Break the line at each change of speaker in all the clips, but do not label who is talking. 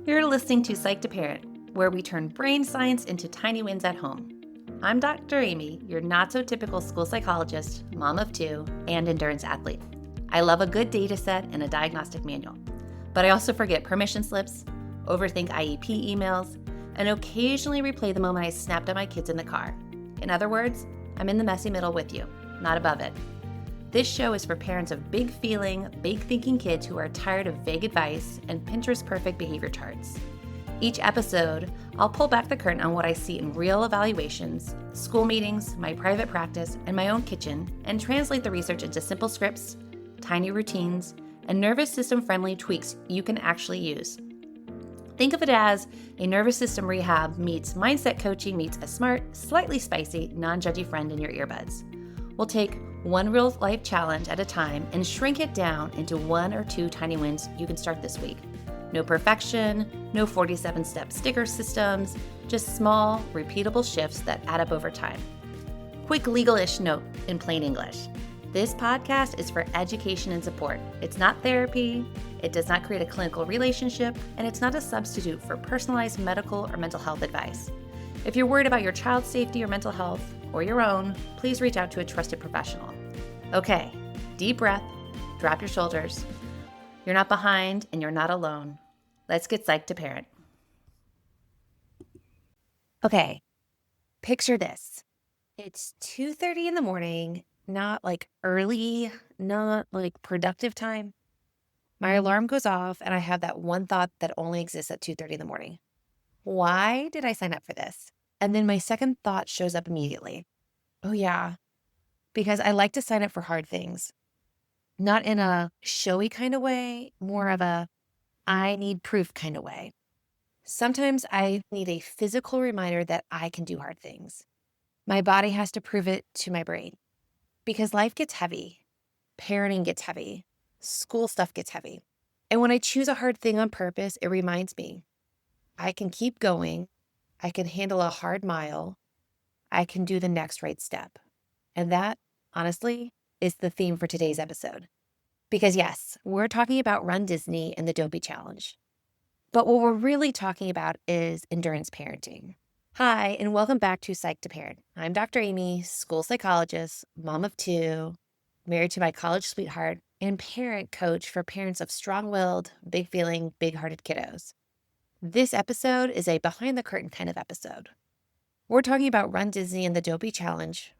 You're listening to Psych to Parent, where we turn brain science into tiny wins at home. I'm Dr. Amy, your not-so-typical school psychologist, mom of two, and endurance athlete. I love a good data set and a diagnostic manual. But I also forget permission slips, overthink IEP emails, and occasionally replay the moment I snapped at my kids in the car. In other words, I'm in the messy middle with you, not above it. This show is for parents of big feeling, big thinking kids who are tired of vague advice and Pinterest perfect behavior charts. Each episode, I'll pull back the curtain on what I see in real evaluations, school meetings, my private practice, and my own kitchen, and translate the research into simple scripts, tiny routines, and nervous system friendly tweaks you can actually use. Think of it as a nervous system rehab meets mindset coaching meets a smart, slightly spicy, non-judgy friend in your earbuds. We'll take one real life challenge at a time and shrink it down into 1 or 2 tiny wins you can start this week. No perfection, no 47-step sticker systems, just small, repeatable shifts that add up over time. Quick legal-ish note in plain English. This podcast is for education and support. It's not therapy, it does not create a clinical relationship, and it's not a substitute for personalized medical or mental health advice. If you're worried about your child's safety or mental health, or your own, please reach out to a trusted professional. Okay, deep breath, drop your shoulders. You're not behind and you're not alone. Let's get psyched to parent. Okay, picture this. It's 2:30 in the morning, not like early, not like productive time. My alarm goes off and I have that one thought that only exists at 2:30 in the morning. Why did I sign up for this? And then my second thought shows up immediately. Oh yeah, because I like to sign up for hard things. Not in a showy kind of way, more of a I need proof kind of way. Sometimes I need a physical reminder that I can do hard things. My body has to prove it to my brain because life gets heavy. Parenting gets heavy. School stuff gets heavy. And when I choose a hard thing on purpose, it reminds me I can keep going. I can handle a hard mile. I can do the next right step. And that, honestly, is the theme for today's episode. Because yes, we're talking about Run Disney and the Dopey Challenge. But what we're really talking about is endurance parenting. Hi, and welcome back to Psych to Parent. I'm Dr. Amy, school psychologist, mom of two, married to my college sweetheart, and parent coach for parents of strong-willed, big-feeling, big-hearted kiddos. This episode is a behind-the-curtain kind of episode. We're talking about Run Disney and the Dopey Challenge,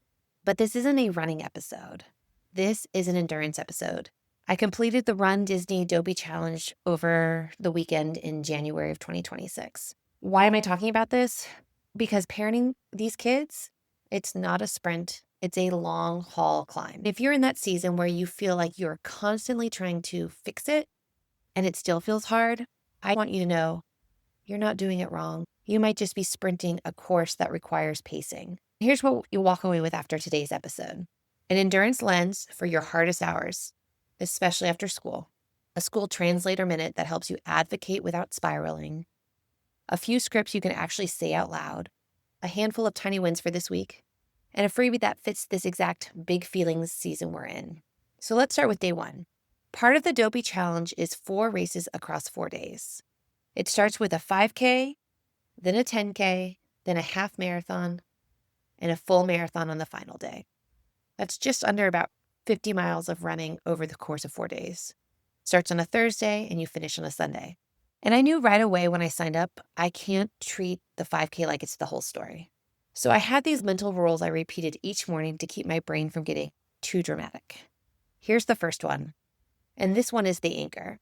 but this isn't a running episode. This is an endurance episode. I completed the Run Disney Dopey Challenge over the weekend in January of 2026. Why am I talking about this? Because parenting these kids, it's not a sprint. It's a long haul climb. If you're in that season where you feel like you're constantly trying to fix it and it still feels hard, I want you to know you're not doing it wrong. You might just be sprinting a course that requires pacing. Here's what you walk away with after today's episode. An endurance lens for your hardest hours, especially after school. A school translator minute that helps you advocate without spiraling. A few scripts you can actually say out loud. A handful of tiny wins for this week. And a freebie that fits this exact big feelings season we're in. So let's start with day 1. Part of the Dopey Challenge is 4 races across 4 days. It starts with a 5K, then a 10K, then a half marathon, and a full marathon on the final day. That's just under about 50 miles of running over the course of 4 days. Starts on a Thursday and you finish on a Sunday. And I knew right away when I signed up, I can't treat the 5K like it's the whole story. So I had these mental rules I repeated each morning to keep my brain from getting too dramatic. Here's the first one, and this one is the anchor.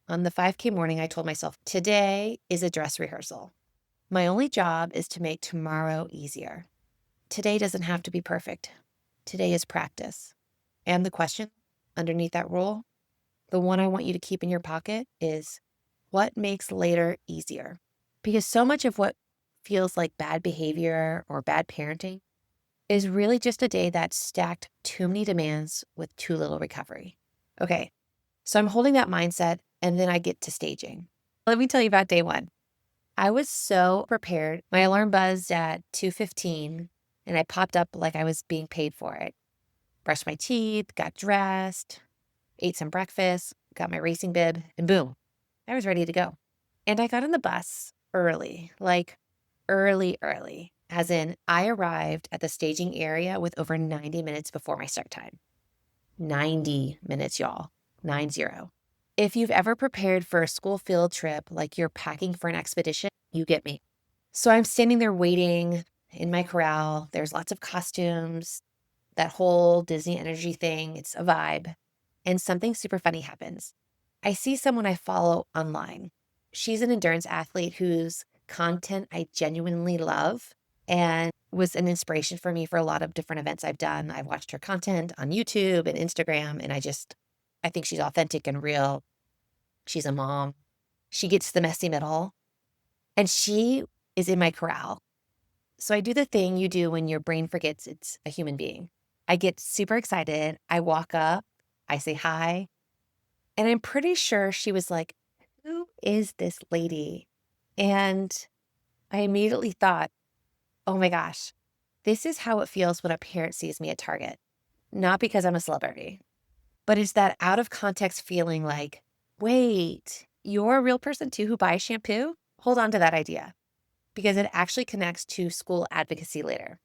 On the 5K morning, I told myself, today is a dress rehearsal. My only job is to make tomorrow easier. Today doesn't have to be perfect. Today is practice. And the question underneath that rule, the one I want you to keep in your pocket is, what makes later easier? Because so much of what feels like bad behavior or bad parenting is really just a day that stacked too many demands with too little recovery. Okay, so I'm holding that mindset and then I get to staging. Let me tell you about day 1. I was so prepared. My alarm buzzed at 2:15 and I popped up like I was being paid for it. Brushed my teeth, got dressed, ate some breakfast, got my racing bib, and boom, I was ready to go. And I got on the bus early, like early, as in I arrived at the staging area with over 90 minutes before my start time. 90 minutes, y'all. 90. If you've ever prepared for a school field trip like you're packing for an expedition, you get me. So I'm standing there waiting in my corral. There's lots of costumes, that whole Disney energy thing. It's a vibe. And something super funny happens. I see someone I follow online. She's an endurance athlete whose content I genuinely love and was an inspiration for me for a lot of different events I've done. I've watched her content on YouTube and Instagram, and I think she's authentic and real. She's a mom. She gets the messy middle, and she is in my corral. So I do the thing you do when your brain forgets it's a human being. I get super excited. I walk up, I say hi, and I'm pretty sure she was like, "Who is this lady?" And I immediately thought, oh my gosh, this is how it feels when a parent sees me at Target. Not because I'm a celebrity, but it's that out of context feeling like, wait, you're a real person too who buys shampoo? Hold on to that idea because it actually connects to school advocacy later.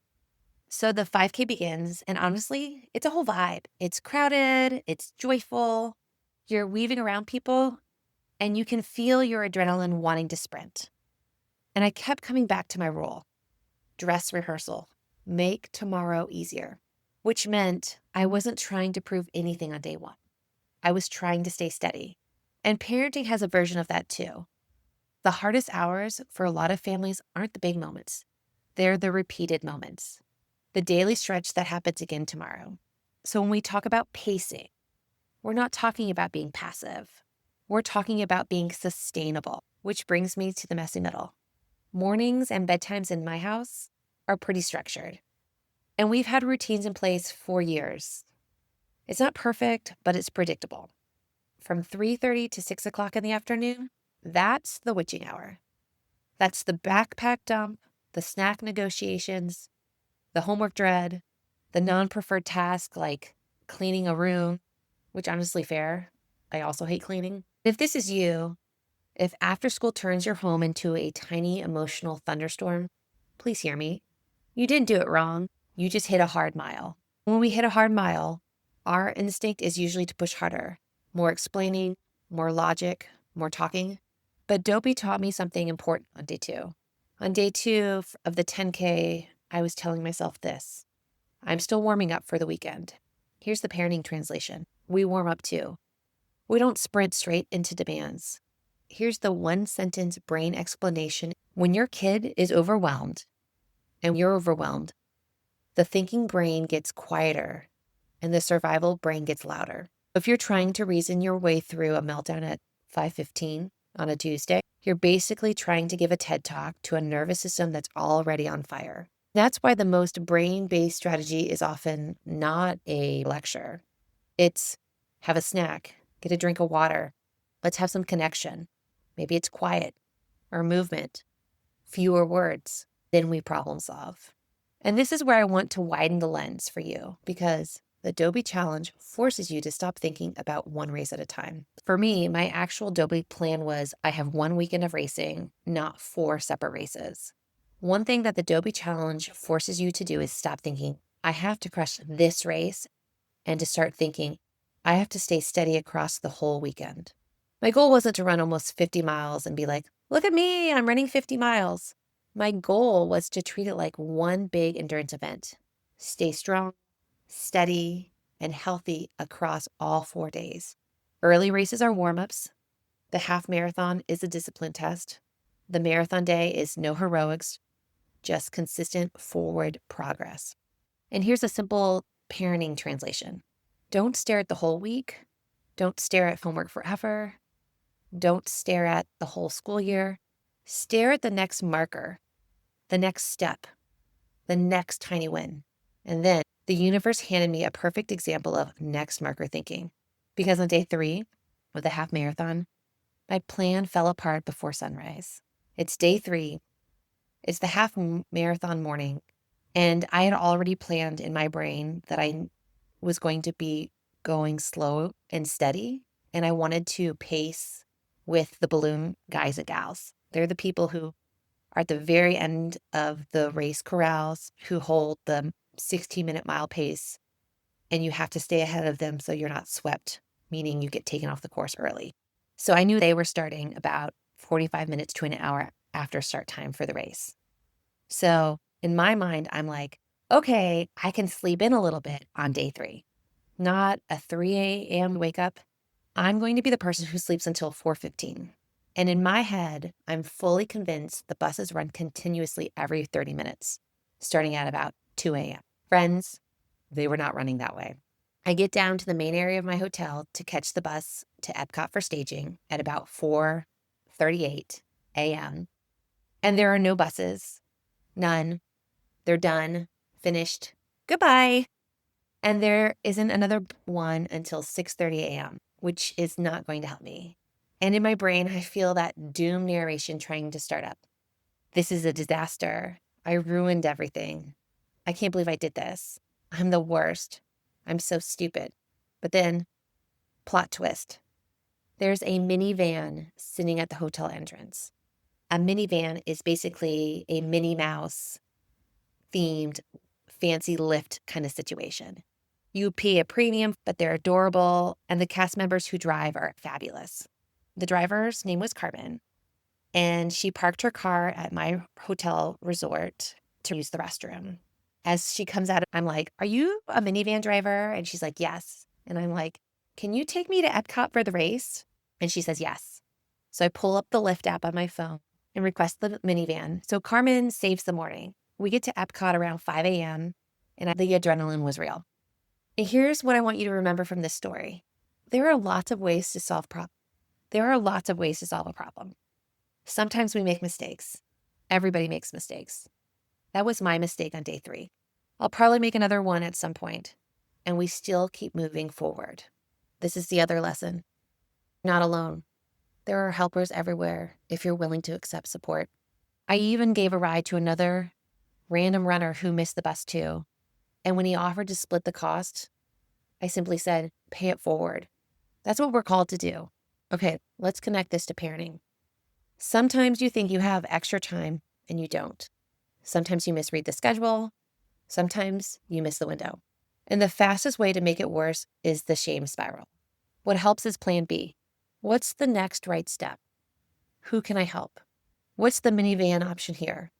So the 5K begins, and honestly, it's a whole vibe. It's crowded, it's joyful, you're weaving around people, and you can feel your adrenaline wanting to sprint. And I kept coming back to my rule: dress rehearsal, make tomorrow easier, which meant I wasn't trying to prove anything on day one. I was trying to stay steady. And parenting has a version of that too. The hardest hours for a lot of families aren't the big moments. They're the repeated moments, the daily stretch that happens again tomorrow. So when we talk about pacing, we're not talking about being passive. We're talking about being sustainable, which brings me to the messy middle. Mornings and bedtimes in my house are pretty structured, and we've had routines in place for years. It's not perfect, but it's predictable. From 3:30 to 6 o'clock in the afternoon, that's the witching hour. That's the backpack dump, the snack negotiations, the homework dread, the non-preferred task like cleaning a room, which honestly fair. I also hate cleaning. If this is you, if after school turns your home into a tiny emotional thunderstorm, please hear me. You didn't do it wrong. You just hit a hard mile. When we hit a hard mile, our instinct is usually to push harder, more explaining, more logic, more talking. But Dopey taught me something important on day 2. On day 2 of the 10K, I was telling myself this: I'm still warming up for the weekend. Here's the parenting translation. We warm up too. We don't sprint straight into demands. Here's the one sentence brain explanation. When your kid is overwhelmed and you're overwhelmed, the thinking brain gets quieter and the survival brain gets louder. If you're trying to reason your way through a meltdown at 5:15 on a Tuesday, you're basically trying to give a TED talk to a nervous system that's already on fire. That's why the most brain-based strategy is often not a lecture. It's have a snack, get a drink of water, let's have some connection. Maybe it's quiet or movement, fewer words. Then we problem solve. And this is where I want to widen the lens for you, because the Dopey Challenge forces you to stop thinking about one race at a time. For me, my actual Dopey plan was I have 1 weekend of racing, not 4 separate races. One thing that the Dopey Challenge forces you to do is stop thinking, I have to crush this race, and to start thinking, I have to stay steady across the whole weekend. My goal wasn't to run almost 50 miles and be like, look at me, I'm running 50 miles. My goal was to treat it like one big endurance event. Stay strong, steady, and healthy across all 4 days. Early races are warm-ups. The half marathon is a discipline test. The marathon day is no heroics, just consistent forward progress. And here's a simple parenting translation. Don't stare at the whole week. Don't stare at homework forever. Don't stare at the whole school year. Stare at the next marker, the next step, the next tiny win. And then the universe handed me a perfect example of next marker thinking. Because on day 3 of the half marathon, my plan fell apart before sunrise. It's day 3. It's the half marathon morning. And I had already planned in my brain that I was going to be going slow and steady. And I wanted to pace with the balloon guys and gals. They're the people who are at the very end of the race corrals, who hold the 16-minute mile pace, and you have to stay ahead of them so you're not swept, meaning you get taken off the course early. So I knew they were starting about 45 minutes to an hour after start time for the race. So in my mind, I'm like, okay, I can sleep in a little bit on day 3, not a 3 a.m. wake up. I'm going to be the person who sleeps until 4:15. And in my head, I'm fully convinced the buses run continuously every 30 minutes, starting at about 2 a.m. Friends, they were not running that way. I get down to the main area of my hotel to catch the bus to Epcot for staging at about 4:38 a.m. And there are no buses, none. They're done, finished, goodbye. And there isn't another one until 6:30 a.m., which is not going to help me. And in my brain, I feel that doom narration trying to start up. This is a disaster. I ruined everything. I can't believe I did this. I'm the worst. I'm so stupid. But then, plot twist. There's a minivan sitting at the hotel entrance. A minivan is basically a Minnie Mouse themed fancy lift kind of situation. You pay a premium, but they're adorable, and the cast members who drive are fabulous. The driver's name was Carmen, and she parked her car at my hotel resort to use the restroom. As she comes out, I'm like, "Are you a minivan driver?" And she's like, "Yes." And I'm like, "Can you take me to Epcot for the race?" And she says, "Yes." So I pull up the Lyft app on my phone and request the minivan. So Carmen saves the morning. We get to Epcot around 5 a.m., and the adrenaline was real. And here's what I want you to remember from this story. There are lots of ways to solve problems. There are lots of ways to solve a problem. Sometimes we make mistakes. Everybody makes mistakes. That was my mistake on day 3. I'll probably make another one at some point, and we still keep moving forward. This is the other lesson. You're not alone. There are helpers everywhere if you're willing to accept support. I even gave a ride to another random runner who missed the bus too. And when he offered to split the cost, I simply said, pay it forward. That's what we're called to do. Okay, let's connect this to parenting. Sometimes you think you have extra time and you don't. Sometimes you misread the schedule. Sometimes you miss the window. And the fastest way to make it worse is the shame spiral. What helps is plan B. What's the next right step? Who can I help? What's the minivan option here?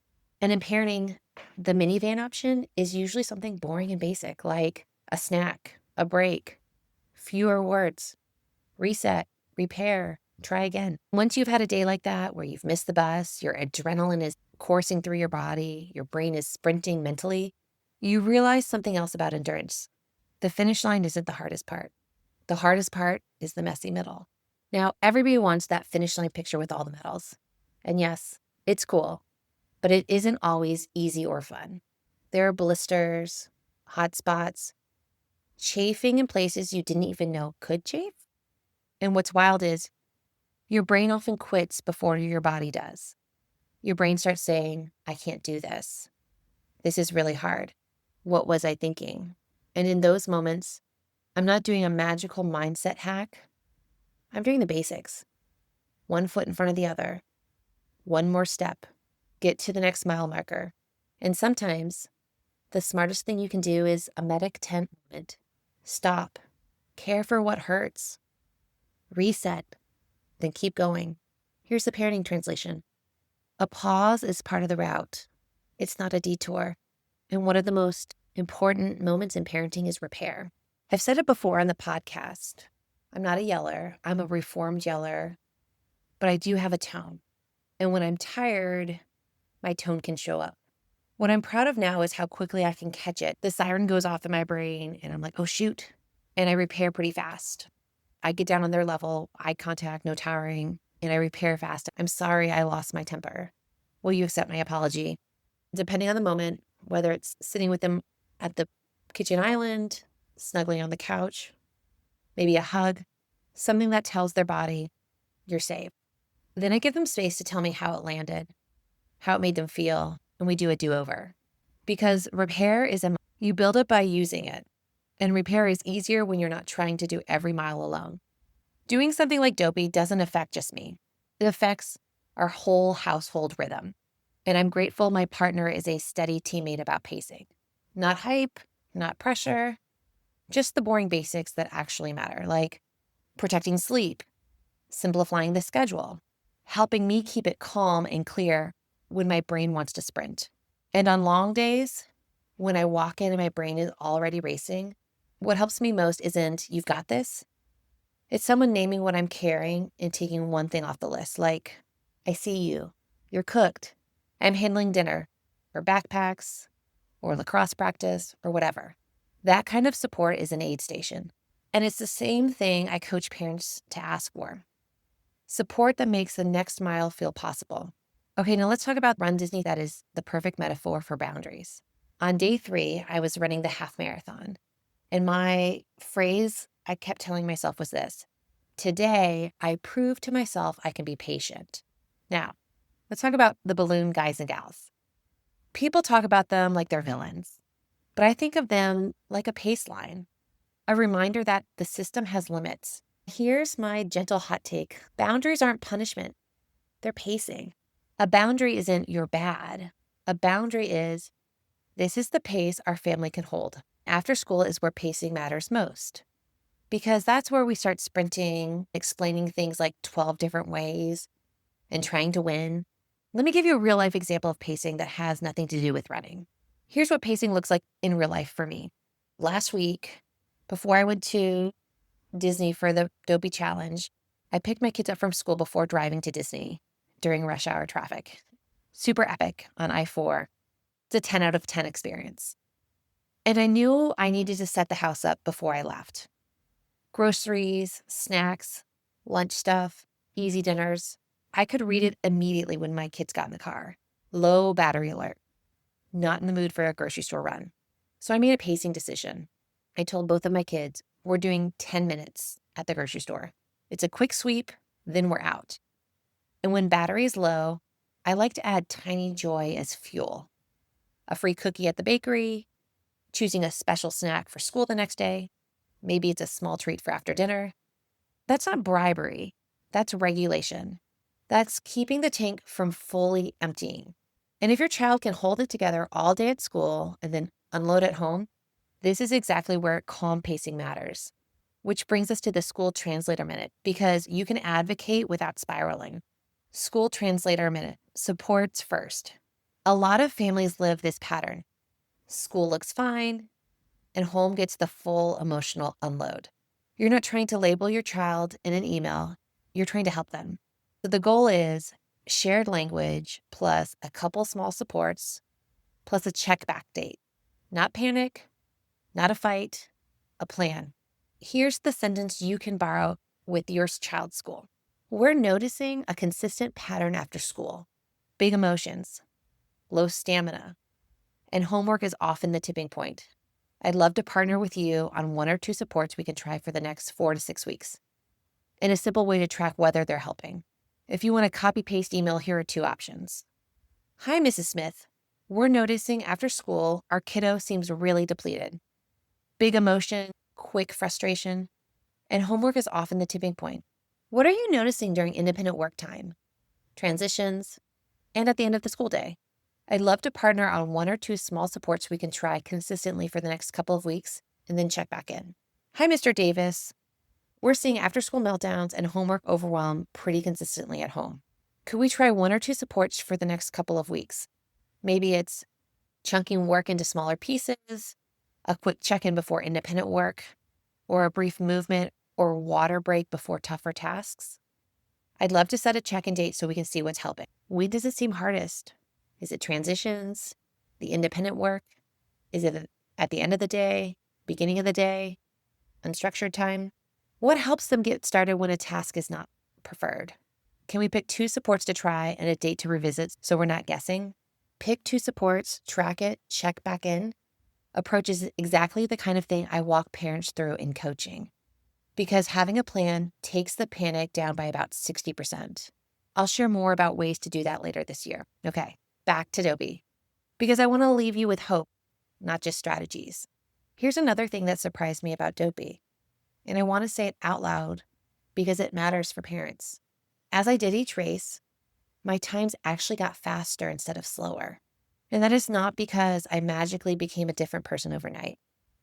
And in parenting, the minivan option is usually something boring and basic, like a snack, a break, fewer words, reset, repair, try again. Once you've had a day like that where you've missed the bus, your adrenaline is coursing through your body, your brain is sprinting mentally, you realize something else about endurance. The finish line isn't the hardest part. The hardest part is the messy middle. Now, everybody wants that finish line picture with all the medals. And yes, it's cool, but it isn't always easy or fun. There are blisters, hot spots, chafing in places you didn't even know could chafe. And what's wild is your brain often quits before your body does. Your brain starts saying, I can't do this. This is really hard. What was I thinking? And in those moments, I'm not doing a magical mindset hack. I'm doing the basics. One foot in front of the other. One more step. Get to the next mile marker. And sometimes the smartest thing you can do is a medic 10 moment. Stop. Care for what hurts. Reset. Then keep going. Here's the parenting translation. A pause is part of the route. It's not a detour. And one of the most important moments in parenting is repair. I've said it before on the podcast. I'm not a yeller. I'm a reformed yeller, but I do have a tone. And when I'm tired, my tone can show up. What I'm proud of now is how quickly I can catch it. The siren goes off in my brain and I'm like, oh shoot. And I repair pretty fast. I get down on their level, eye contact, no towering, and I repair fast. I'm sorry I lost my temper. Will you accept my apology? Depending on the moment, whether it's sitting with them at the kitchen island, snuggling on the couch, maybe a hug, something that tells their body, you're safe. Then I give them space to tell me how it landed, how it made them feel, and we do a do-over. Because repair is you build it by using it. And repair is easier when you're not trying to do every mile alone. Doing something like Dopey doesn't affect just me. It affects our whole household rhythm. And I'm grateful my partner is a steady teammate about pacing. Not hype, not pressure, just the boring basics that actually matter, like protecting sleep, simplifying the schedule, helping me keep it calm and clear when my brain wants to sprint. And on long days, when I walk in and my brain is already racing, what helps me most isn't, "You've got this." It's someone naming what I'm carrying and taking one thing off the list, like, "I see you. You're cooked. I'm handling dinner," or backpacks, or lacrosse practice, or whatever. That kind of support is an aid station. And it's the same thing I coach parents to ask for. Support that makes the next mile feel possible. Okay, now let's talk about Run Disney. That is the perfect metaphor for boundaries. On day 3, I was running the half marathon. And my phrase I kept telling myself was this: "Today, I proved to myself I can be patient." Now, let's talk about the balloon guys and gals. People talk about them like they're villains, but I think of them like a pace line, a reminder that the system has limits. Here's my gentle hot take: boundaries aren't punishment, they're pacing. A boundary isn't "you're bad." A boundary is, "This is the pace our family can hold." After school is where pacing matters most, because that's where we start sprinting, explaining things like 12 different ways, and trying to win. Let me give you a real life example of pacing that has nothing to do with running. Here's what pacing looks like in real life for me. Last week, before I went to Disney for the Dopey Challenge, I picked my kids up from school before driving to Disney during rush hour traffic. Super epic on I-4. It's a 10 out of 10 experience. And I knew I needed to set the house up before I left. Groceries, snacks, lunch stuff, easy dinners. I could read it immediately when my kids got in the car. Low battery alert. Not in the mood for a grocery store run. So I made a pacing decision. I told both of my kids, we're doing 10 minutes at the grocery store. It's a quick sweep, then we're out. And when battery is low, I like to add tiny joy as fuel. A free cookie at the bakery, choosing a special snack for school the next day. Maybe it's a small treat for after dinner. That's not bribery. That's regulation. That's keeping the tank from fully emptying. And if your child can hold it together all day at school and then unload at home, this is exactly where calm pacing matters. Which brings us to the school translator minute, because you can advocate without spiraling. School translator minute, supports first. A lot of families live this pattern. School looks fine, and home gets the full emotional unload. You're not trying to label your child in an email, you're trying to help them. So the goal is shared language plus a couple small supports plus a check back date. Not panic, not a fight, a plan. Here's the sentence you can borrow with your child's school. We're noticing a consistent pattern after school. Big emotions, low stamina, and homework is often the tipping point. I'd love to partner with you on 1 or 2 supports we can try for the next 4 to 6 weeks. And a simple way to track whether they're helping. If you want a copy-paste email, here are 2 options. Hi, Mrs. Smith. We're noticing after school, our kiddo seems really depleted. Big emotion, quick frustration, and homework is often the tipping point. What are you noticing during independent work time, transitions, and at the end of the school day? I'd love to partner on 1 or 2 small supports we can try consistently for the next couple of weeks and then check back in. Hi, Mr. Davis. We're seeing after-school meltdowns and homework overwhelm pretty consistently at home. Could we try 1 or 2 supports for the next couple of weeks? Maybe it's chunking work into smaller pieces, a quick check-in before independent work, or a brief movement or water break before tougher tasks. I'd love to set a check-in date so we can see what's helping. When does it seem hardest? Is it transitions, the independent work? Is it at the end of the day, beginning of the day, unstructured time? What helps them get started when a task is not preferred? Can we pick 2 supports to try and a date to revisit so we're not guessing? Pick 2 supports, track it, check back in. Approach is exactly the kind of thing I walk parents through in coaching, because having a plan takes the panic down by about 60%. I'll share more about ways to do that later this year. Okay, back to Dopey, because I want to leave you with hope, not just strategies. Here's another thing that surprised me about Dopey, and I want to say it out loud because it matters for parents. As I did each race, my times actually got faster instead of slower. And that is not because I magically became a different person overnight.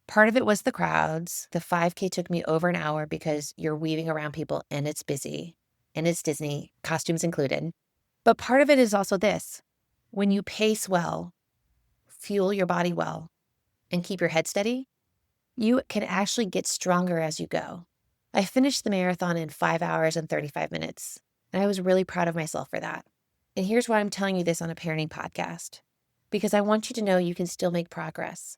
Part of it was the crowds. The 5K took me over an hour because you're weaving around people and it's busy and it's Disney, costumes included. But part of it is also this. When you pace well, fuel your body well, and keep your head steady, you can actually get stronger as you go. I finished the marathon in 5 hours and 35 minutes, and I was really proud of myself for that. And here's why I'm telling you this on a parenting podcast, because I want you to know you can still make progress.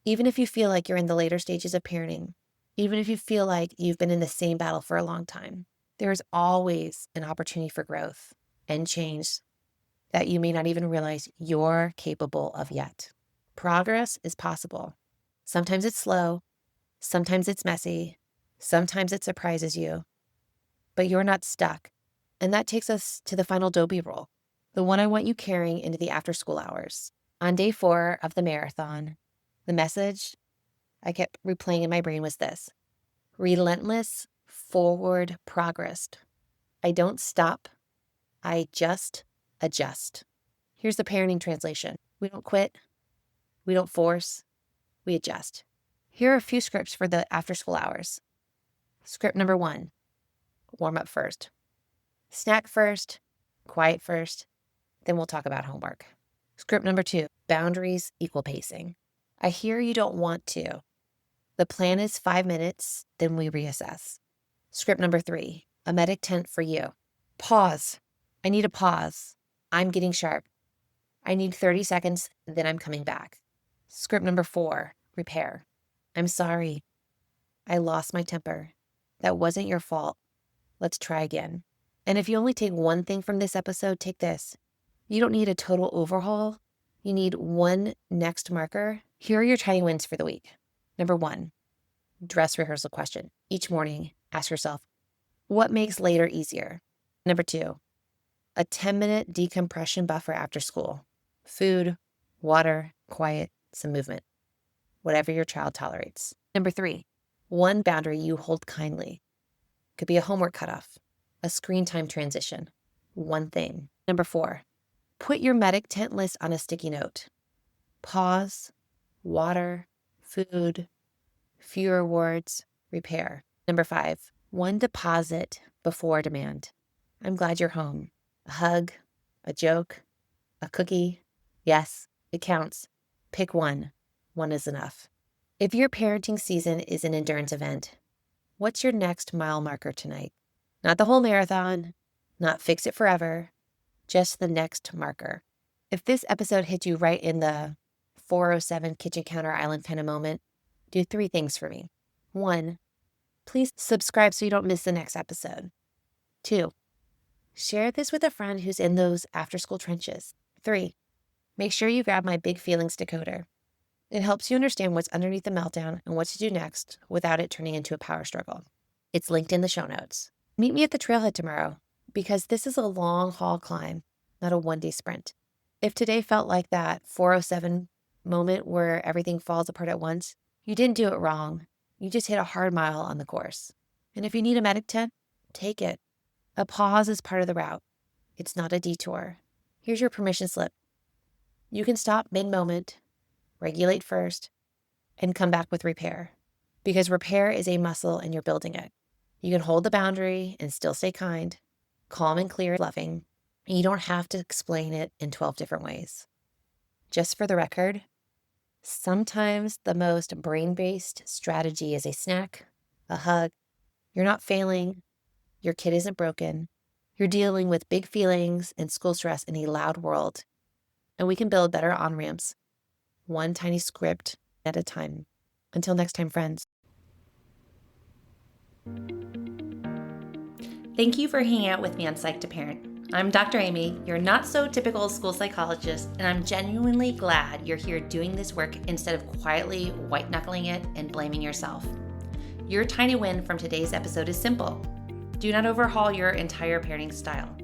Even if you feel like you're in the later stages of parenting, even if you feel like you've been in the same battle for a long time, there is always an opportunity for growth and change that you may not even realize you're capable of yet. Progress is possible. Sometimes it's slow, sometimes it's messy, sometimes it surprises you, but you're not stuck. And that takes us to the final Dopey rule, the one I want you carrying into the after school hours. On day 4 of the marathon, the message I kept replaying in my brain was this: relentless forward progress. I don't stop, I just adjust. Here's the parenting translation. We don't quit, we don't force, we adjust. Here are a few scripts for the after school hours. Script number 1, warm up first. Snack first, quiet first, then we'll talk about homework. Script number 2, boundaries equal pacing. I hear you don't want to. The plan is 5 minutes, then we reassess. Script number 3, a medic tent for you. Pause. I need a pause. I'm getting sharp. I need 30 seconds, then I'm coming back. Script number 4, repair. I'm sorry. I lost my temper. That wasn't your fault. Let's try again. And if you only take one thing from this episode, take this. You don't need a total overhaul. You need one next marker. Here are your tiny wins for the week. Number 1, dress rehearsal question. Each morning, ask yourself, what makes later easier? Number 2, a 10-minute decompression buffer after school. Food, water, quiet, some movement. Whatever your child tolerates. Number 3, one boundary you hold kindly. Could be a homework cutoff, a screen time transition, one thing. Number 4, put your medic tent list on a sticky note. Pause, water, food, fewer words, repair. Number 5, one deposit before demand. I'm glad you're home. A hug, a joke, a cookie. Yes, it counts. Pick one. One is enough. If your parenting season is an endurance event, what's your next mile marker tonight? Not the whole marathon, not fix it forever, just the next marker. If this episode hit you right in the 407 kitchen counter island kind of moment, do 3 things for me. 1, please subscribe so you don't miss the next episode. 2, share this with a friend who's in those after-school trenches. 3, make sure you grab my Big Feelings decoder. It helps you understand what's underneath the meltdown and what to do next without it turning into a power struggle. It's linked in the show notes. Meet me at the trailhead tomorrow, because this is a long haul climb, not a one-day sprint. If today felt like that 407 moment where everything falls apart at once, you didn't do it wrong. You just hit a hard mile on the course. And if you need a medic tent, take it. A pause is part of the route. It's not a detour. Here's your permission slip. You can stop mid-moment, regulate first, and come back with repair. Because repair is a muscle and you're building it. You can hold the boundary and still stay kind, calm and clear, loving. And you don't have to explain it in 12 different ways. Just for the record, sometimes the most brain-based strategy is a snack, a hug. You're not failing. Your kid isn't broken. You're dealing with big feelings and school stress in a loud world. And we can build better on-ramps, one tiny script at a time. Until next time, friends.
Thank you for hanging out with me on Psych to Parent. I'm Dr. Amy, your not so typical school psychologist, and I'm genuinely glad you're here doing this work instead of quietly white knuckling it and blaming yourself. Your tiny win from today's episode is simple. Do not overhaul your entire parenting style.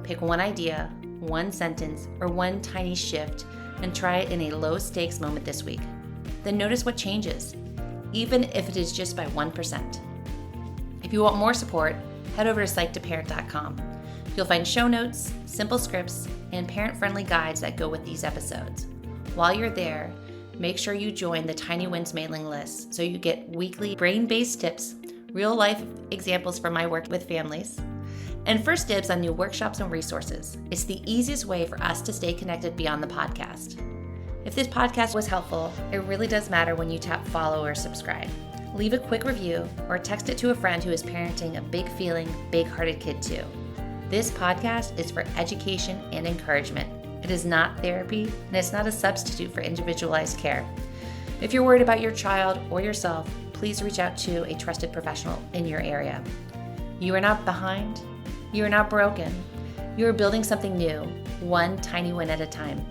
Pick one idea, one sentence, or one tiny shift and try it in a low stakes moment this week. Then notice what changes, even if it is just by 1%. If you want more support, head over to psych2parent.com. You'll find show notes, simple scripts, and parent-friendly guides that go with these episodes. While you're there, make sure you join the Tiny Wins mailing list so you get weekly brain-based tips, real-life examples from my work with families, and first dibs on new workshops and resources. It's the easiest way for us to stay connected beyond the podcast. If this podcast was helpful, it really does matter when you tap follow or subscribe. Leave a quick review or text it to a friend who is parenting a big-feeling, big-hearted kid too. This podcast is for education and encouragement. It is not therapy, and it's not a substitute for individualized care. If you're worried about your child or yourself, please reach out to a trusted professional in your area. You are not behind. You are not broken. You are building something new, one tiny win at a time.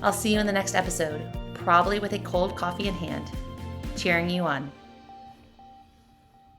I'll see you in the next episode, probably with a cold coffee in hand, cheering you on.